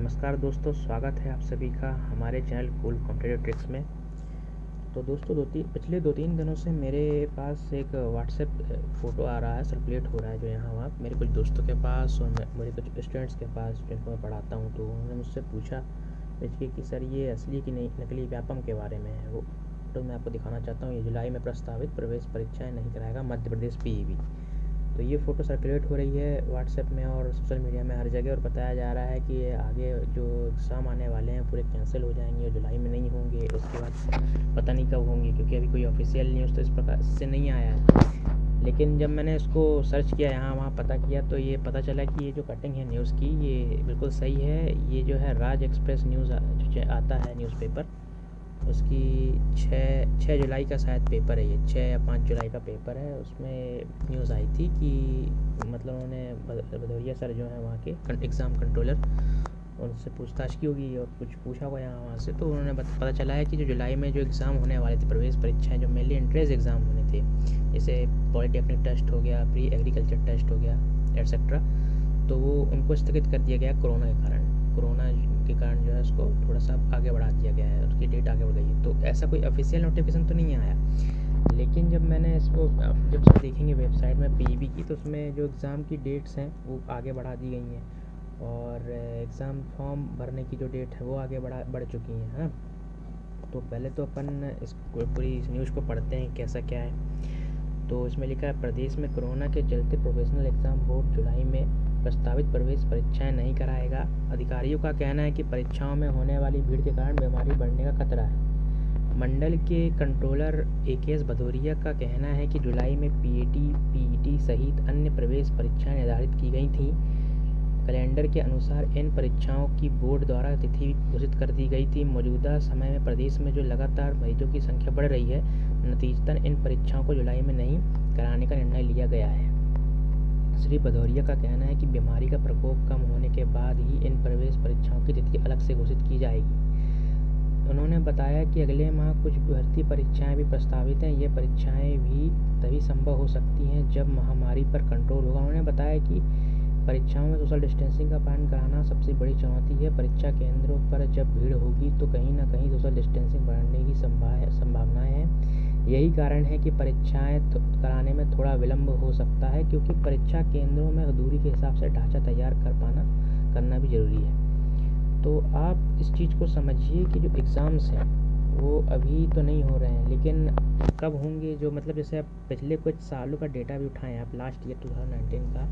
नमस्कार दोस्तों, स्वागत है आप सभी का हमारे चैनल कूल कॉम्पिटिटिव ट्रिक्स में। तो दोस्तों पिछले 2-3 दिनों से मेरे पास एक व्हाट्सएप फ़ोटो आ रहा है, सर्कुलेट हो रहा है जो यहाँ वहाँ मेरे कुछ दोस्तों के पास और मेरे कुछ स्टूडेंट्स के पास जिनको मैं पढ़ाता हूँ। तो उन्होंने मुझसे पूछा कि सर ये असली कि नहीं नकली व्यापम के बारे में है। वो तो मैं आपको दिखाना चाहता हूँ। ये जुलाई में प्रस्तावित प्रवेश परीक्षाएँ नहीं कराएगा मध्य प्रदेश पीईबी। तो ये फ़ोटो सर्कुलेट हो रही है व्हाट्सएप में और सोशल मीडिया में हर जगह, और बताया जा रहा है कि ये आगे जो एग्ज़ाम आने वाले हैं पूरे कैंसिल हो जाएंगे और जुलाई में नहीं होंगे। उसके बाद पता नहीं कब होंगे, क्योंकि अभी कोई ऑफिशियल न्यूज़ तो इस प्रकार से नहीं आया है। लेकिन जब मैंने इसको सर्च किया, यहाँ वहाँ पता किया, तो ये पता चला कि ये जो कटिंग है न्यूज़ की ये बिल्कुल सही है। ये जो है राज एक्सप्रेस न्यूज़ जो आता है न्यूज़पेपर, उसकी 6 जुलाई का शायद पेपर है, ये 6 या 5 जुलाई का पेपर है। उसमें न्यूज़ आई थी कि मतलब उन्होंने भदौरिया सर जो हैं वहाँ के एग्ज़ाम कंट्रोलर, उनसे पूछताछ की होगी और कुछ पूछा होगा यहाँ वहाँ से। तो उन्होंने पता चला है कि जो जुलाई में जो एग्ज़ाम होने वाले थे, प्रवेश परीक्षाएँ जो मेनली एंट्रेंस एग्ज़ाम होने थे, जैसे पॉलीटेक्निक टेस्ट हो गया, प्री एग्रीकल्चर टेस्ट हो गया एट्सेट्रा, तो वो उनको स्थगित कर दिया गया कोरोना के कारण जो है उसको थोड़ा सा आगे बढ़ा दिया गया है, उसकी डेट आगे बढ़ गई है। तो ऐसा कोई ऑफिशियल नोटिफिकेशन तो नहीं आया, लेकिन जब मैंने इसको जब से देखेंगे वेबसाइट में पीईबी की, तो उसमें जो एग्ज़ाम की डेट्स हैं वो आगे बढ़ा दी गई हैं और एग्ज़ाम फॉर्म भरने की जो डेट है वो आगे बढ़ चुकी हैं, है ना। तो पहले तो अपन इस पूरी इस न्यूज़ को पढ़ते हैं कैसा क्या है। तो इसमें लिखा है, प्रदेश में कोरोना के चलते प्रोफेशनल एग्ज़ाम बोर्ड जुलाई में प्रस्तावित प्रवेश परीक्षाएं नहीं कराएगा। अधिकारियों का कहना है कि परीक्षाओं में होने वाली भीड़ के कारण बीमारी बढ़ने का खतरा है। मंडल के कंट्रोलर एकेएस भदौरिया का कहना है कि जुलाई में पीईटी सहित अन्य प्रवेश परीक्षाएं निर्धारित की गई थीं। कैलेंडर के अनुसार इन परीक्षाओं की बोर्ड द्वारा तिथि घोषित कर दी गई थी। मौजूदा समय में प्रदेश में जो लगातार मरीजों की संख्या बढ़ रही है, नतीजतन इन परीक्षाओं को जुलाई में नहीं कराने का निर्णय लिया गया है। श्री भदौरिया का कहना है कि बीमारी का प्रकोप कम होने के बाद ही इन प्रवेश परीक्षाओं की तिथि अलग से घोषित की जाएगी। उन्होंने बताया कि अगले माह कुछ भर्ती परीक्षाएं भी प्रस्तावित हैं। ये परीक्षाएं भी तभी संभव हो सकती हैं जब महामारी पर कंट्रोल होगा। उन्होंने बताया कि परीक्षाओं में सोशल डिस्टेंसिंग का पालन कराना सबसे बड़ी चुनौती है। परीक्षा केंद्रों पर जब भीड़ होगी तो कहीं ना कहीं सोशल डिस्टेंसिंग बढ़ने की संभावनाएं हैं। यही कारण है कि परीक्षाएं कराने में थोड़ा विलम्ब हो सकता है, क्योंकि परीक्षा केंद्रों में दूरी के हिसाब से ढांचा तैयार करना भी ज़रूरी है। तो आप इस चीज़ को समझिए कि जो एग्ज़ाम्स हैं वो अभी तो नहीं हो रहे हैं, लेकिन कब होंगे। जो मतलब जैसे आप पिछले कुछ सालों का डेटा भी उठाएं, आप लास्ट ईयर 2019 का,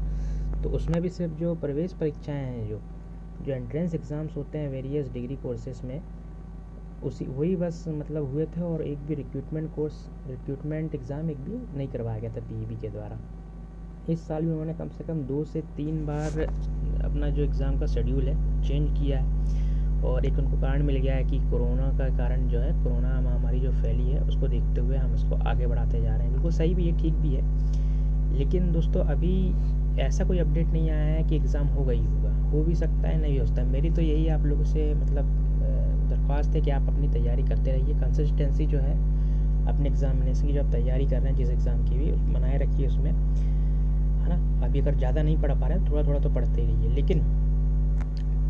तो उसमें भी सिर्फ जो प्रवेश परीक्षाएं हैं, जो एंट्रेंस एग्ज़ाम्स होते हैं वेरियस डिग्री कोर्सेज़ में, वही बस मतलब हुए थे, और एक भी रिक्रूटमेंट एग्ज़ाम एक भी नहीं करवाया गया था पीईबी के द्वारा। इस साल भी उन्होंने कम से कम 2 से 3 बार अपना जो एग्ज़ाम का शेड्यूल है चेंज किया है, और एक उनको कारण मिल गया है कि कोरोना का कारण जो है, कोरोना महामारी जो फैली है उसको देखते हुए हम इसको आगे बढ़ाते जा रहे हैं। बिल्कुल सही भी है, ठीक भी है, लेकिन दोस्तों अभी ऐसा कोई अपडेट नहीं आया है कि एग्ज़ाम होगा ही होगा। हो भी सकता है, नहीं भी हो सकता है। मेरी तो यही आप लोगों से मतलब दरख्वास्त है कि आप अपनी तैयारी करते रहिए। कंसिस्टेंसी जो है अपने एग्ज़ामिनेशन की जो आप तैयारी कर रहे हैं, जिस एग्ज़ाम की भी, बनाए रखिए उसमें, है ना। अभी अगर ज़्यादा नहीं पढ़ पा रहे हैं, थोड़ा थोड़ा तो पढ़ते ही रहिए।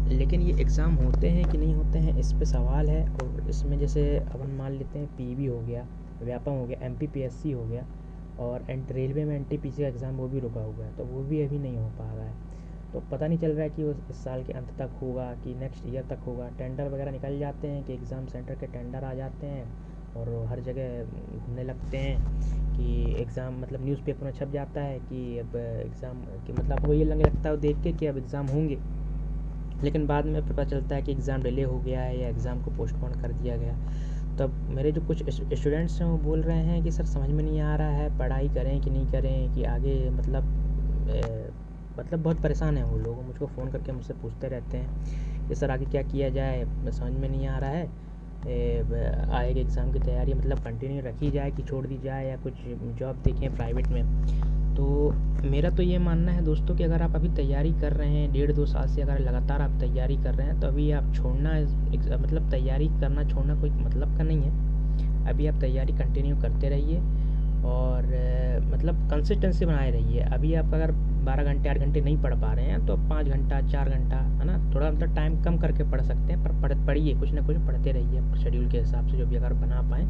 लेकिन ये एग्ज़ाम होते हैं कि नहीं होते हैं, इस पे सवाल है। और इसमें जैसे अपन मान लेते हैं पीईबी हो गया, व्यापम हो गया, एमपीपीएससी हो गया, और रेलवे में एनटीपीसी का एग्ज़ाम वो भी रुका हुआ है, तो वो भी अभी नहीं हो पा रहा है। तो पता नहीं चल रहा है कि वो इस साल के अंत तक होगा कि नेक्स्ट ईयर तक होगा। टेंडर वगैरह निकल जाते हैं कि एग्ज़ाम सेंटर के टेंडर आ जाते हैं और हर जगह घूमने लगते हैं कि एग्ज़ाम मतलब न्यूज़पेपर में छप जाता है कि अब एग्ज़ाम कि मतलब आपको ये लगने लगता है देख के कि अब एग्ज़ाम होंगे, लेकिन बाद में पता चलता है कि एग्ज़ाम डिले हो गया है या एग्ज़ाम को पोस्टपोन कर दिया गया। तब मेरे जो कुछ स्टूडेंट्स हैं वो बोल रहे हैं कि सर समझ में नहीं आ रहा है, पढ़ाई करें कि नहीं करें, कि आगे मतलब बहुत परेशान हैं वो लोग। मुझको फ़ोन करके मुझसे पूछते रहते हैं कि सर आगे क्या किया जाए, समझ में नहीं आ रहा है। आगे एग्ज़ाम की तैयारी मतलब कंटिन्यू रखी जाए कि छोड़ दी जाए, या कुछ जॉब देखें प्राइवेट में। तो मेरा तो ये मानना है दोस्तों कि अगर आप अभी तैयारी कर रहे हैं 1.5-2 साल से, अगर लगातार आप तैयारी कर रहे हैं, तो अभी आप छोड़ना मतलब तैयारी करना छोड़ना कोई मतलब का नहीं है। अभी आप तैयारी कंटिन्यू करते रहिए और मतलब कंसिस्टेंसी बनाए रहिए। अभी आप अगर 12 घंटे 8 घंटे नहीं पढ़ पा रहे हैं तो 5 घंटा 4 घंटा, है ना, थोड़ा मतलब टाइम कम करके पढ़ सकते हैं, पर पढ़िए, कुछ ना कुछ पढ़ते रहिए शेड्यूल के हिसाब से, जो भी अगर बना पाएँ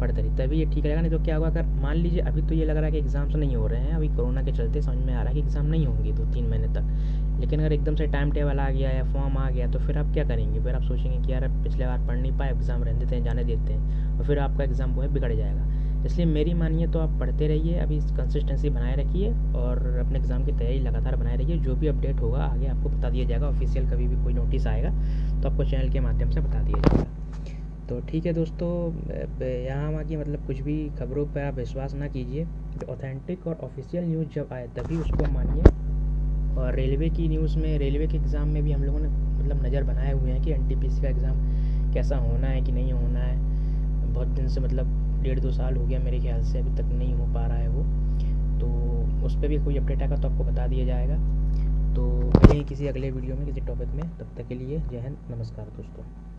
पढ़ते रहिए, तभी ये ठीक रहेगा। नहीं तो क्या होगा, अगर मान लीजिए अभी तो ये लग रहा है कि एग्ज़ाम्स नहीं हो रहे हैं, अभी कोरोना के चलते समझ में आ रहा है कि एग्ज़ाम नहीं होंगे 2-3 महीने तक, लेकिन अगर एकदम से टाइम टेबल आ गया या फॉर्म आ गया तो फिर आप क्या करेंगे? फिर आप सोचेंगे कि यार पिछले बार पढ़ नहीं पाए, एग्ज़ाम रहने देते हैं, जाने देते हैं, और फिर आपका एग्ज़ाम वो है बिगड़ जाएगा। इसलिए मेरी मानिए तो आप पढ़ते रहिए, अभी कंसिस्टेंसी बनाए रखिए और अपने एग्ज़ाम की तैयारी लगातार बनाए रखिए। जो भी अपडेट होगा आगे आपको बता दिया जाएगा, ऑफिशियल कभी भी कोई नोटिस आएगा तो आपको चैनल के माध्यम से बता दिया जाएगा। तो ठीक है दोस्तों, यहाँ वहाँ की मतलब कुछ भी खबरों पर आप विश्वास ना कीजिए, ऑथेंटिक और ऑफिशियल न्यूज़ जब आए तभी उसको मानिए। और रेलवे की न्यूज़ में, रेलवे के एग्ज़ाम में भी हम लोगों ने मतलब नज़र बनाए हुए हैं कि एनटीपीसी का एग्ज़ाम कैसा होना है कि नहीं होना है। बहुत दिन से मतलब 1.5-2 साल हो गया मेरे ख्याल से, अभी तक नहीं हो पा रहा है वो, तो उस पर भी कोई अपडेट आएगा तो आपको बता दिया जाएगा। तो मिलेंगे किसी अगले वीडियो में किसी टॉपिक में, तब तक के लिए जय हिंद, नमस्कार दोस्तों।